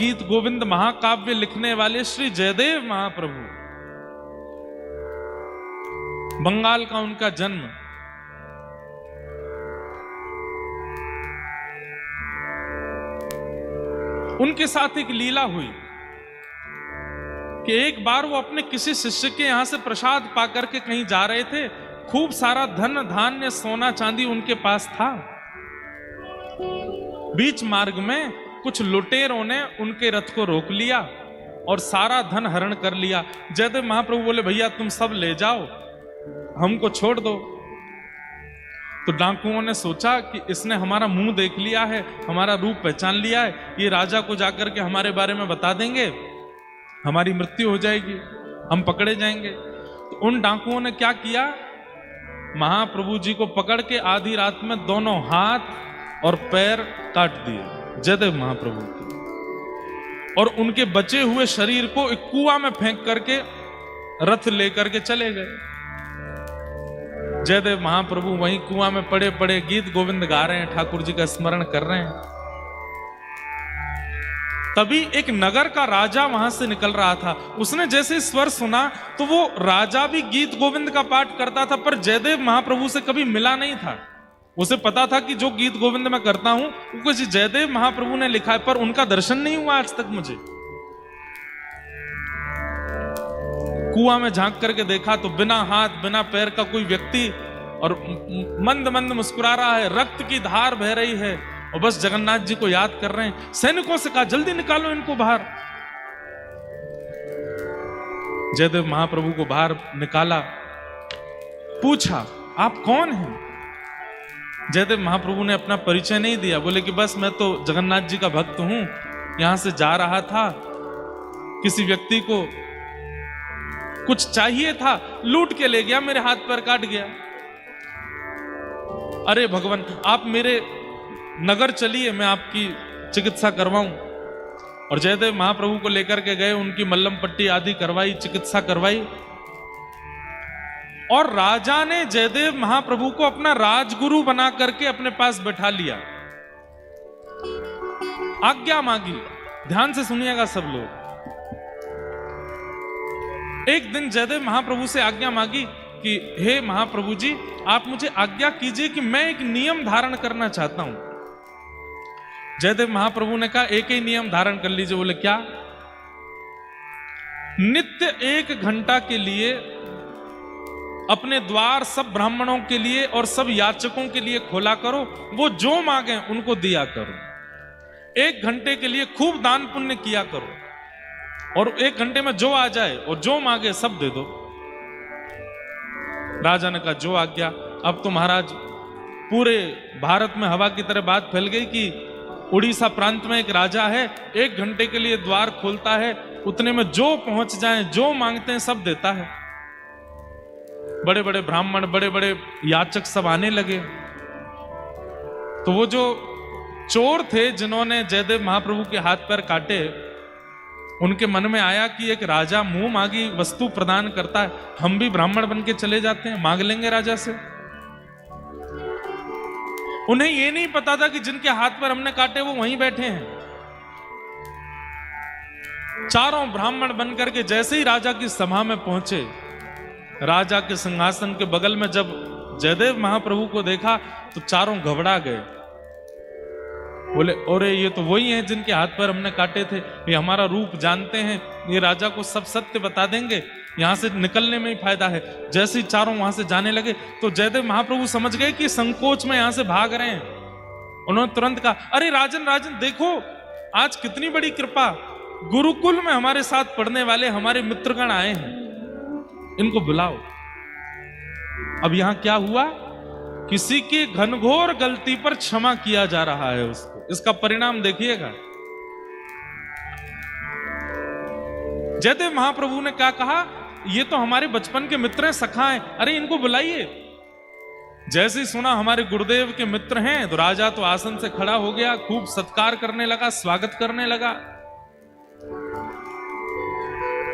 गीत गोविंद महाकाव्य लिखने वाले श्री जयदेव महाप्रभु, बंगाल का उनका जन्म। उनके साथ एक लीला हुई कि एक बार वो अपने किसी शिष्य के यहां से प्रसाद पाकर के कहीं जा रहे थे। खूब सारा धन धान्य सोना चांदी उनके पास था। बीच मार्ग में कुछ लुटेरों ने उनके रथ को रोक लिया और सारा धन हरण कर लिया। जयदेव महाप्रभु बोले, भैया तुम सब ले जाओ, हमको छोड़ दो। तो डाकुओं ने सोचा कि इसने हमारा मुंह देख लिया है, हमारा रूप पहचान लिया है, ये राजा को जाकर के हमारे बारे में बता देंगे, हमारी मृत्यु हो जाएगी, हम पकड़े जाएंगे। तो उन डाकुओं ने क्या किया, महाप्रभु जी को पकड़ के आधी रात में दोनों हाथ और पैर काट दिए जयदेव महाप्रभु के, और उनके बचे हुए शरीर को एक कुआं में फेंक करके रथ लेकर के चले गए। जयदेव महाप्रभु वहीं कुआं में पड़े पड़े गीत गोविंद गा रहे हैं, ठाकुर जी का स्मरण कर रहे हैं। तभी एक नगर का राजा वहां से निकल रहा था। उसने जैसे स्वर सुना तो वो राजा भी गीत गोविंद का पाठ करता था, पर जयदेव महाप्रभु से कभी मिला नहीं था। उसे पता था कि जो गीत गोविंद मैं करता हूं वो कुछ जयदेव महाप्रभु ने लिखा है, पर उनका दर्शन नहीं हुआ आज तक मुझे। कुआं में झांक करके देखा तो बिना हाथ बिना पैर का कोई व्यक्ति, और मंद मंद मुस्कुरा रहा है, रक्त की धार बह रही है, और बस जगन्नाथ जी को याद कर रहे हैं। सैनिकों से कहा, जल्दी निकालो इनको बाहर। जयदेव महाप्रभु को बाहर निकाला, पूछा आप कौन हैं? जयदेव महाप्रभु ने अपना परिचय नहीं दिया, बोले कि बस मैं तो जगन्नाथ जी का भक्त हूं, यहां से जा रहा था, किसी व्यक्ति को कुछ चाहिए था, लूट के ले गया, मेरे हाथ पैर काट गया। अरे भगवान, आप मेरे नगर चलिए, मैं आपकी चिकित्सा करवाऊं। और जयदेव महाप्रभु को लेकर के गए, उनकी मल्लम पट्टी आदि करवाई, चिकित्सा करवाई, और राजा ने जयदेव महाप्रभु को अपना राजगुरु बना करके अपने पास बैठा लिया। आज्ञा मांगी, ध्यान से सुनिएगा सब लोग। एक दिन जयदेव महाप्रभु से आज्ञा मांगी कि हे महाप्रभु जी, आप मुझे आज्ञा कीजिए कि मैं एक नियम धारण करना चाहता हूं। जयदेव महाप्रभु ने कहा, एक ही नियम धारण कर लीजिए। बोले क्या? नित्य 1 घंटा के लिए अपने द्वार सब ब्राह्मणों के लिए और सब याचकों के लिए खोला करो, वो जो मांगे उनको दिया करो। 1 घंटे के लिए खूब दान पुण्य किया करो, और 1 घंटे में जो आ जाए और जो मांगे सब दे दो। राजा ने कहा, जो आज्ञा। अब तो महाराज पूरे भारत में हवा की तरह बात फैल गई कि उड़ीसा प्रांत में एक राजा है, 1 घंटे के लिए द्वार खोलता है, उतने में जो पहुंच जाए जो मांगते हैं सब देता है। बड़े बड़े ब्राह्मण, बड़े बड़े याचक सब आने लगे। तो वो जो चोर थे जिन्होंने जयदेव महाप्रभु के हाथ पैर काटे, उनके मन में आया कि एक राजा मुंह मांगी वस्तु प्रदान करता है, हम भी ब्राह्मण बन के चले जाते हैं, मांग लेंगे राजा से। उन्हें यह नहीं पता था कि जिनके हाथ पर हमने काटे वो वहीं बैठे हैं। चारों ब्राह्मण बनकर के जैसे ही राजा की सभा में पहुंचे, राजा के सिंहासन के बगल में जब जयदेव महाप्रभु को देखा तो चारों घबरा गए। बोले, अरे ये तो वही हैं जिनके हाथ पर हमने काटे थे, ये हमारा रूप जानते हैं, ये राजा को सब सत्य बता देंगे, यहां से निकलने में ही फायदा है। जैसे ही चारों वहां से जाने लगे तो जयदेव महाप्रभु समझ गए कि संकोच में यहां से भाग रहे हैं। उन्होंने तुरंत कहा, अरे राजन राजन देखो, आज कितनी बड़ी कृपा, गुरुकुल में हमारे साथ पढ़ने वाले हमारे मित्रगण आए हैं, इनको बुलाओ। अब यहां क्या हुआ, किसी की घनघोर गलती पर क्षमा किया जा रहा है उसको। इसका परिणाम देखिएगा। जयदेव महाप्रभु ने क्या कहा, ये तो हमारे बचपन के मित्र हैं, सखा हैं, अरे इनको बुलाइए। जैसे ही सुना हमारे गुरुदेव के मित्र हैं तो राजा तो आसन से खड़ा हो गया, खूब सत्कार करने लगा, स्वागत करने लगा।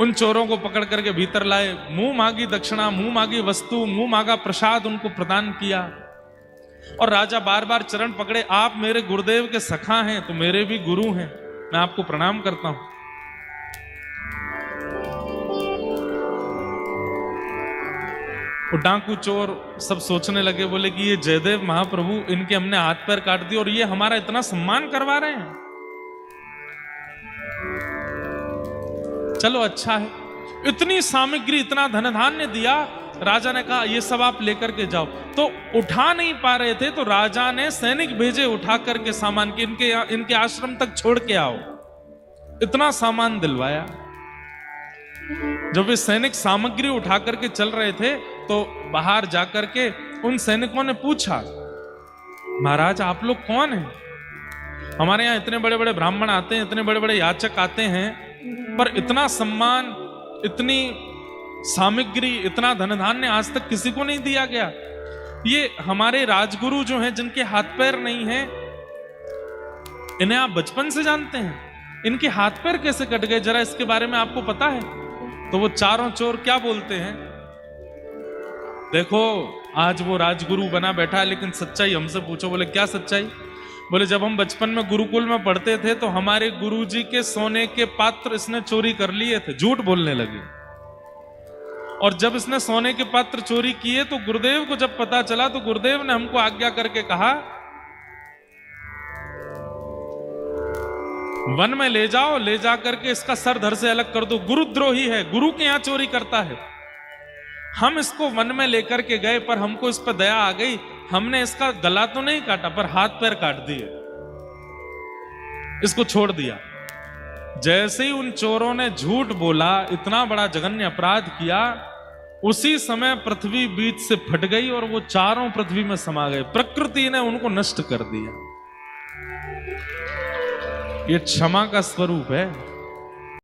उन चोरों को पकड़ करके भीतर लाए, मुंह मांगी दक्षिणा, मुंह मांगी वस्तु, मुंह मांगा प्रसाद उनको प्रदान किया। और राजा बार बार चरण पकड़े, आप मेरे गुरुदेव के सखा हैं तो मेरे भी गुरु हैं, मैं आपको प्रणाम करता हूं। वो डाकू चोर सब सोचने लगे, बोले कि ये जयदेव महाप्रभु, इनके हमने हाथ पैर काट दिए और ये हमारा इतना सम्मान करवा रहे हैं। चलो अच्छा है, इतनी सामग्री, इतना धन धान्य दिया। राजा ने कहा ये सब आप लेकर के जाओ। तो उठा नहीं पा रहे थे तो राजा ने सैनिक भेजे उठा करके सामान के इनके आश्रम तक छोड़ के आओ। इतना सामान दिलवाया। जब वे सैनिक सामग्री उठा करके चल रहे थे तो बाहर जाकर के उन सैनिकों ने पूछा, महाराज आप लोग कौन हैं? हमारे यहाँ इतने बड़े बड़े ब्राह्मण आते हैं, इतने बड़े बड़े याचक आते हैं, पर इतना सम्मान, इतनी सामग्री, इतना धन धान्य आज तक किसी को नहीं दिया गया। ये हमारे राजगुरु जो हैं, जिनके हाथ पैर नहीं हैं, इन्हें आप बचपन से जानते हैं, इनके हाथ पैर कैसे कट गए, जरा इसके बारे में आपको पता है? तो वो चारों चोर क्या बोलते हैं, देखो आज वो राजगुरु बना बैठा है, लेकिन सच्चाई हमसे पूछो। बोले क्या सच्चाई? बोले जब हम बचपन में गुरुकुल में पढ़ते थे तो हमारे गुरुजी के सोने के पात्र इसने चोरी कर लिए थे। झूठ बोलने लगे। और जब इसने सोने के पात्र चोरी किए तो गुरुदेव को जब पता चला तो गुरुदेव ने हमको आज्ञा करके कहा, वन में ले जाओ, ले जा करके इसका सर धड़ से अलग कर दो। गुरुद्रोही है, गुरु के यहां चोरी करता है। हम इसको वन में लेकर के गए, पर हमको इस पर दया आ गई, हमने इसका गला तो नहीं काटा पर हाथ पैर काट दिए, इसको छोड़ दिया। जैसे ही उन चोरों ने झूठ बोला, इतना बड़ा जघन्य अपराध किया, उसी समय पृथ्वी बीच से फट गई और वो चारों पृथ्वी में समा गए। प्रकृति ने उनको नष्ट कर दिया। ये क्षमा का स्वरूप है।